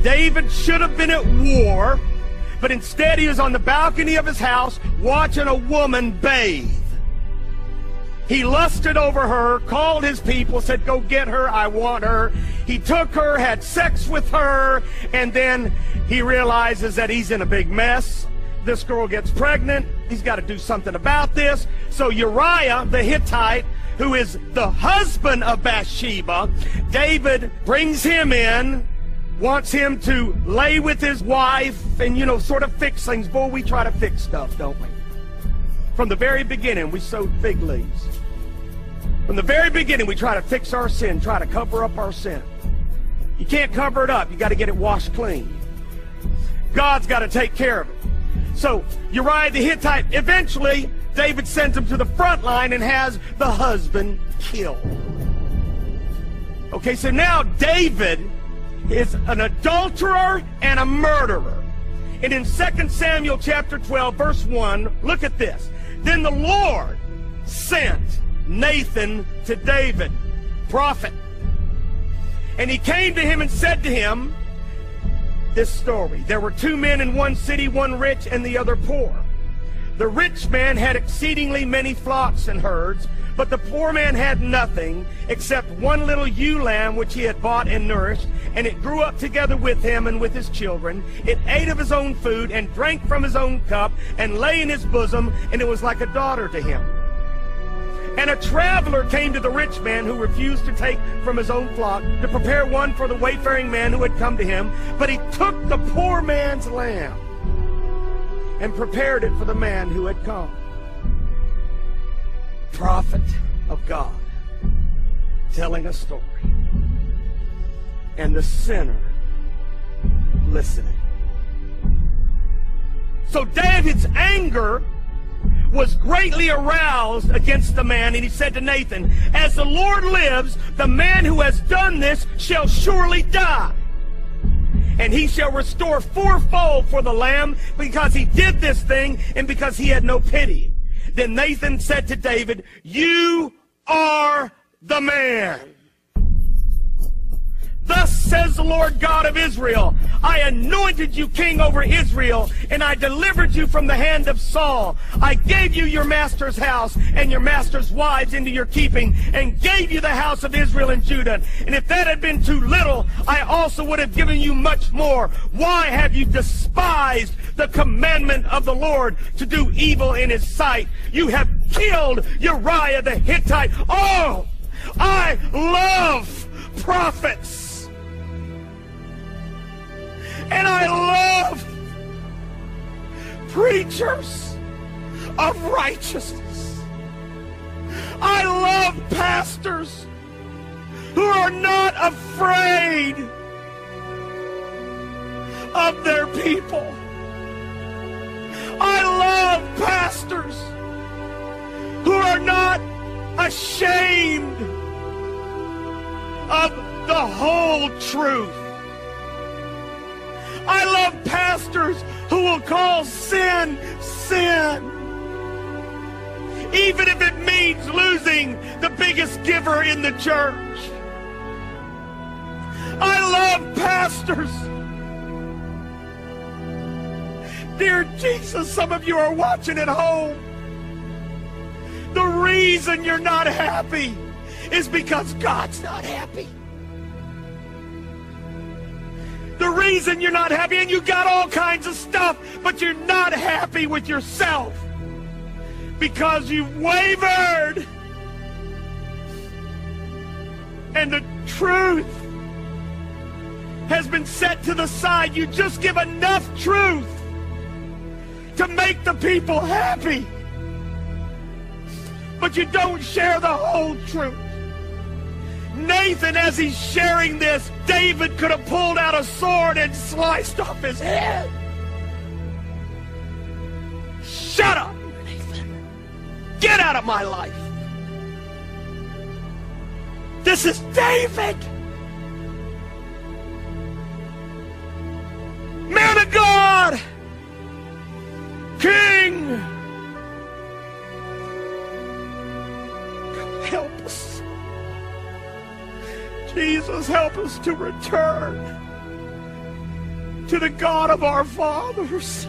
David should have been at war, but instead he was on the balcony of his house watching a woman bathe. He lusted over her, called his people, said, go get her, I want her. He took her, had sex with her, and then he realizes that he's in a big mess. This girl gets pregnant. He's got to do something about this. So Uriah the Hittite, who is the husband of Bathsheba, David brings him in, wants him to lay with his wife and, sort of fix things. Boy, we try to fix stuff, don't we? From the very beginning, we sowed fig leaves. From the very beginning, we try to fix our sin, try to cover up our sin. You can't cover it up. You got to get it washed clean. God's got to take care of it. So Uriah the Hittite, eventually, David sends him to the front line and has the husband killed. Okay, so now David is an adulterer and a murderer. And in 2 Samuel chapter 12, verse 1, look at this. Then the Lord sent Nathan to David, prophet. And he came to him and said to him this story. There were two men in one city, one rich and the other poor. The rich man had exceedingly many flocks and herds, but the poor man had nothing except one little ewe lamb which he had bought and nourished, and it grew up together with him and with his children. It ate of his own food and drank from his own cup and lay in his bosom, and it was like a daughter to him. And a traveler came to the rich man who refused to take from his own flock to prepare one for the wayfaring man who had come to him, but he took the poor man's lamb and prepared it for the man who had come. Prophet of God telling a story, and the sinner listening. So David's anger was greatly aroused against the man, and he said to Nathan, as the Lord lives, the man who has done this shall surely die, and he shall restore fourfold for the lamb, because he did this thing and because he had no pity. Then Nathan said to David, you are the man. Thus says the Lord God of Israel, I anointed you king over Israel, and I delivered you from the hand of Saul. I gave you your master's house and your master's wives into your keeping, and gave you the house of Israel and Judah. And if that had been too little, I also would have given you much more. Why have you despised the commandment of the Lord to do evil in his sight? You have killed Uriah the Hittite. Oh, I love prophets. And I love preachers of righteousness. I love pastors who are not afraid of their people. I love pastors who are not ashamed of the whole truth. I love pastors who will call sin, sin, even if it means losing the biggest giver in the church. I love pastors. Dear Jesus, some of you are watching at home. The reason you're not happy is because God's not happy. The reason you're not happy, and you got all kinds of stuff, but you're not happy with yourself because you've wavered. And the truth has been set to the side. You just give enough truth to make the people happy, but you don't share the whole truth. Nathan, as he's sharing this, David could have pulled out a sword and sliced off his head. Shut up, Nathan. Get out of my life. This is David. Man of God. King. God, help us. Jesus, help us to return to the God of our fathers.